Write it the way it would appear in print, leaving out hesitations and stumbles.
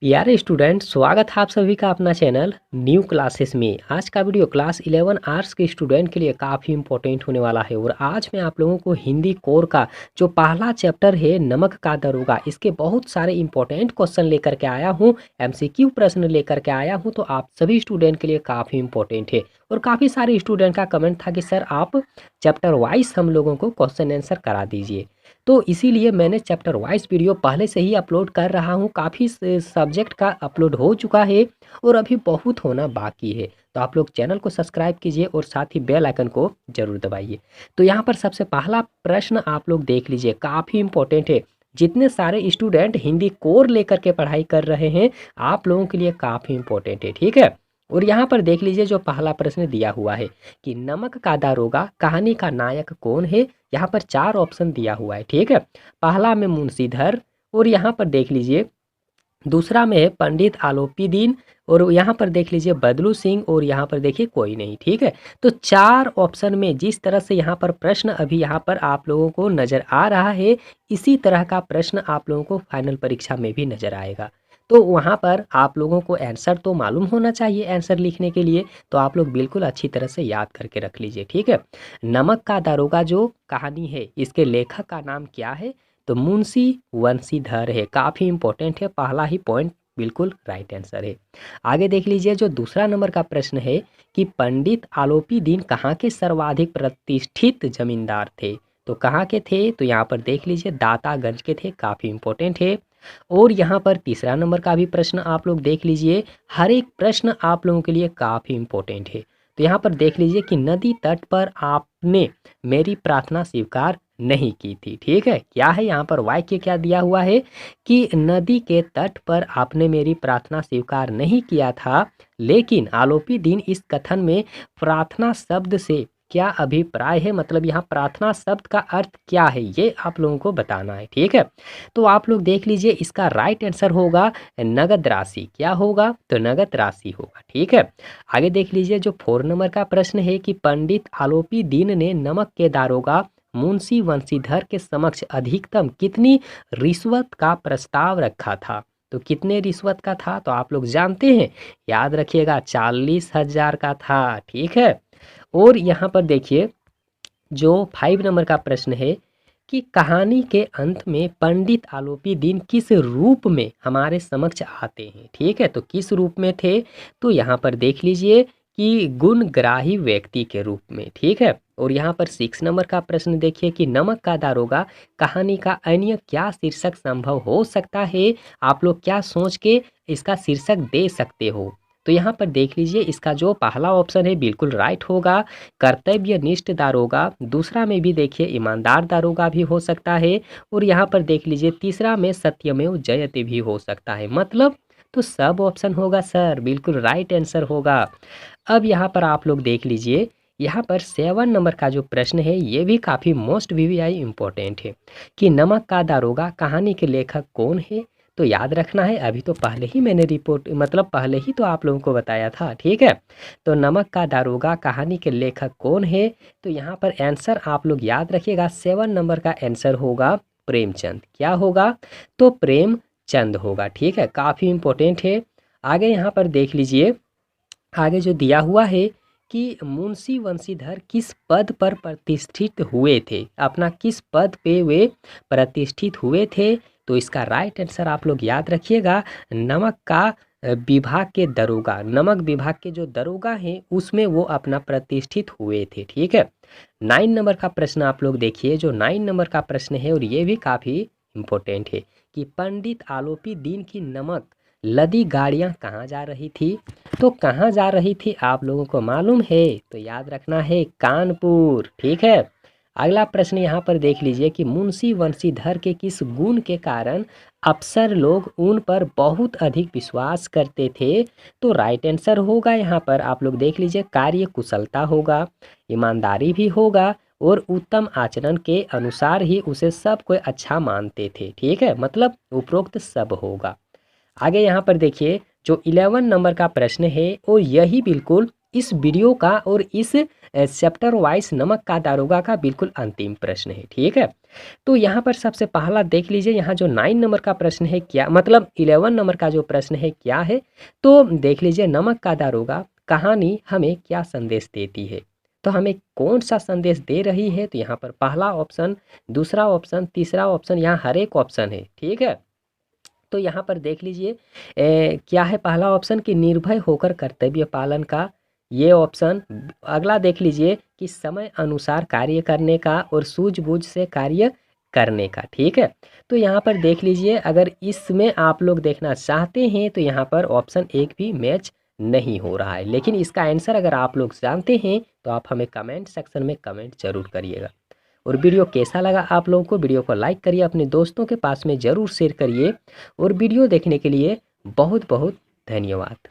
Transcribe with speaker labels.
Speaker 1: प्यारे स्टूडेंट, स्वागत है आप सभी का अपना चैनल न्यू क्लासेस में। आज का वीडियो क्लास 11 आर्ट्स के स्टूडेंट के लिए काफ़ी इंपॉर्टेंट होने वाला है और आज मैं आप लोगों को हिंदी कोर का जो पहला चैप्टर है नमक का दरोगा, इसके बहुत सारे इंपॉर्टेंट क्वेश्चन लेकर के आया हूँ। एमसीक्यू प्रश्न लेकर के आया हूँ, तो आप सभी स्टूडेंट के लिए काफ़ी इंपॉर्टेंट है। और काफ़ी सारे स्टूडेंट का कमेंट था कि सर आप चैप्टर वाइज हम लोगों को क्वेश्चन आंसर करा दीजिए, तो इसीलिए मैंने चैप्टर वाइज वीडियो पहले से ही अपलोड कर रहा हूँ। काफ़ी सब्जेक्ट का अपलोड हो चुका है और अभी बहुत होना बाकी है, तो आप लोग चैनल को सब्सक्राइब कीजिए और साथ ही बेल आइकन को जरूर दबाइए। तो यहाँ पर सबसे पहला प्रश्न आप लोग देख लीजिए, काफ़ी इंपॉर्टेंट है। जितने सारे स्टूडेंट हिंदी कोर लेकर के पढ़ाई कर रहे हैं, आप लोगों के लिए काफ़ी इंपॉर्टेंट है, ठीक है। और यहाँ पर देख लीजिए जो पहला प्रश्न दिया हुआ है कि नमक का दारोगा कहानी का नायक कौन है। यहाँ पर 4 ऑप्शन दिया हुआ है, ठीक है। पहला में मुंशीधर, और यहाँ पर देख लीजिए दूसरा में है पंडित आलोपी दीन, और यहाँ पर देख लीजिए बदलू सिंह, और यहाँ पर देखिए कोई नहीं, ठीक है। तो 4 ऑप्शन में जिस तरह से यहाँ पर प्रश्न अभी यहाँ पर आप लोगों को नज़र आ रहा है, इसी तरह का प्रश्न आप लोगों को फाइनल परीक्षा में भी नज़र आएगा। तो वहाँ पर आप लोगों को आंसर तो मालूम होना चाहिए आंसर लिखने के लिए, तो आप लोग बिल्कुल अच्छी तरह से याद करके रख लीजिए, ठीक है। नमक का दारोगा जो कहानी है, इसके लेखक का नाम क्या है, तो मुंशी वंशीधर है। काफ़ी इंपॉर्टेंट है, पहला ही पॉइंट बिल्कुल राइट आंसर है। आगे देख लीजिए जो दूसरा नंबर का प्रश्न है कि पंडित आलोपी दीन कहाँ के सर्वाधिक प्रतिष्ठित जमींदार थे। तो कहाँ के थे, तो यहाँ पर देख लीजिए दातागंज के थे, काफ़ी इंपॉर्टेंट है। और यहाँ पर तीसरा नंबर का भी प्रश्न आप लोग देख लीजिए, हर एक प्रश्न आप लोगों के लिए काफ़ी इंपॉर्टेंट है। तो यहाँ पर देख लीजिए कि नदी तट पर आपने मेरी प्रार्थना स्वीकार नहीं की थी, ठीक है। क्या है यहाँ पर वाक्य क्या दिया हुआ है कि नदी के तट पर आपने मेरी प्रार्थना स्वीकार नहीं किया था, लेकिन आलोपी दीन इस कथन में प्रार्थना शब्द से क्या अभिप्राय है, मतलब यहाँ प्रार्थना शब्द का अर्थ क्या है, ये आप लोगों को बताना है, ठीक है। तो आप लोग देख लीजिए इसका राइट आंसर होगा नगद राशि। क्या होगा, तो नगद राशि होगा, ठीक है। आगे देख लीजिए जो 4 नंबर का प्रश्न है कि पंडित आलोपी दीन ने नमक के दारोगा मुंशी वंशीधर के समक्ष अधिकतम कितनी रिश्वत का प्रस्ताव रखा था। तो कितने रिश्वत का था, तो आप लोग जानते हैं, याद रखिएगा 40,000 का था, ठीक है। और यहाँ पर देखिए जो 5 नंबर का प्रश्न है कि कहानी के अंत में पंडित आलोपी दीन किस रूप में हमारे समक्ष आते हैं, ठीक है। तो किस रूप में थे, तो यहाँ पर देख लीजिए कि गुणग्राही व्यक्ति के रूप में, ठीक है। और यहाँ पर 6 नंबर का प्रश्न देखिए कि नमक का दारोगा कहानी का अन्य क्या शीर्षक संभव हो सकता है। आप लोग क्या सोच के इसका शीर्षक दे सकते हो, तो यहाँ पर देख लीजिए इसका जो पहला ऑप्शन है बिल्कुल राइट होगा, कर्तव्यनिष्ठ दारोगा। दूसरा में भी देखिए ईमानदार दारोगा भी हो सकता है, और यहाँ पर देख लीजिए तीसरा में सत्यमेव जयते भी हो सकता है। मतलब तो सब ऑप्शन होगा सर, बिल्कुल राइट आंसर होगा। अब यहाँ पर आप लोग देख लीजिए, यहाँ पर 7 नंबर का जो प्रश्न है ये भी काफ़ी मोस्ट वीवीआई इम्पोर्टेंट है कि नमक का दारोगा कहानी के लेखक कौन है। तो याद रखना है, अभी तो पहले ही मैंने रिपोर्ट मतलब पहले ही तो आप लोगों को बताया था, ठीक है। तो नमक का दारोगा कहानी के लेखक कौन है, तो यहाँ पर आंसर आप लोग याद रखिएगा 7 नंबर का आंसर होगा प्रेमचंद। क्या होगा, तो प्रेमचंद होगा, ठीक है। काफ़ी इंपॉर्टेंट है। आगे यहाँ पर देख लीजिए, आगे जो दिया हुआ है कि मुंशी वंशीधर किस पद पर प्रतिष्ठित हुए थे, अपना किस पद पे वे प्रतिष्ठित हुए थे। तो इसका राइट आंसर आप लोग याद रखिएगा नमक का विभाग के दरोगा, नमक विभाग के जो दरोगा हैं उसमें वो अपना प्रतिष्ठित हुए थे, ठीक है। 9 नंबर का प्रश्न आप लोग देखिए, जो 9 नंबर का प्रश्न है और ये भी काफ़ी इम्पोर्टेंट है कि पंडित आलोपी दीन की नमक लदी गाड़ियाँ कहाँ जा रही थी। तो कहाँ जा रही थी आप लोगों को मालूम है, तो याद रखना है कानपुर, ठीक है। अगला प्रश्न यहाँ पर देख लीजिए कि मुंशी वंशीधर के किस गुण के कारण अफसर लोग उन पर बहुत अधिक विश्वास करते थे। तो राइट आंसर होगा यहाँ पर आप लोग देख लीजिए कार्य कुशलता होगा, ईमानदारी भी होगा, और उत्तम आचरण के अनुसार ही उसे सब कोई अच्छा मानते थे, ठीक है। मतलब उपरोक्त सब होगा। आगे यहाँ पर देखिए जो 11 नंबर का प्रश्न है वो यही बिल्कुल इस वीडियो का और इस चैप्टर वाइज नमक का दारोगा का बिल्कुल अंतिम प्रश्न है। ठीक है, तो यहाँ पर सबसे पहला देख लीजिए, यहाँ जो 9 नंबर का प्रश्न है क्या, मतलब 11 नंबर का जो प्रश्न है क्या है, तो देख लीजिए, नमक का दारोगा कहानी हमें क्या संदेश देती है। तो हमें कौन सा संदेश दे रही है, तो यहाँ पर पहला ऑप्शन, दूसरा ऑप्शन, तीसरा ऑप्शन, यहाँ हर एक ऑप्शन है। ठीक है, तो यहाँ पर देख लीजिए क्या है पहला ऑप्शन कि निर्भय होकर कर्तव्य पालन का, ये ऑप्शन। अगला देख लीजिए कि समय अनुसार कार्य करने का और सूझबूझ से कार्य करने का। ठीक है, तो यहाँ पर देख लीजिए, अगर इसमें आप लोग देखना चाहते हैं तो यहाँ पर ऑप्शन एक भी मैच नहीं हो रहा है, लेकिन इसका आंसर अगर आप लोग जानते हैं तो आप हमें कमेंट सेक्शन में कमेंट जरूर करिएगा। और वीडियो कैसा लगा आप लोगों को, वीडियो को लाइक करिए, अपने दोस्तों के पास में ज़रूर शेयर करिए, और वीडियो देखने के लिए बहुत बहुत धन्यवाद।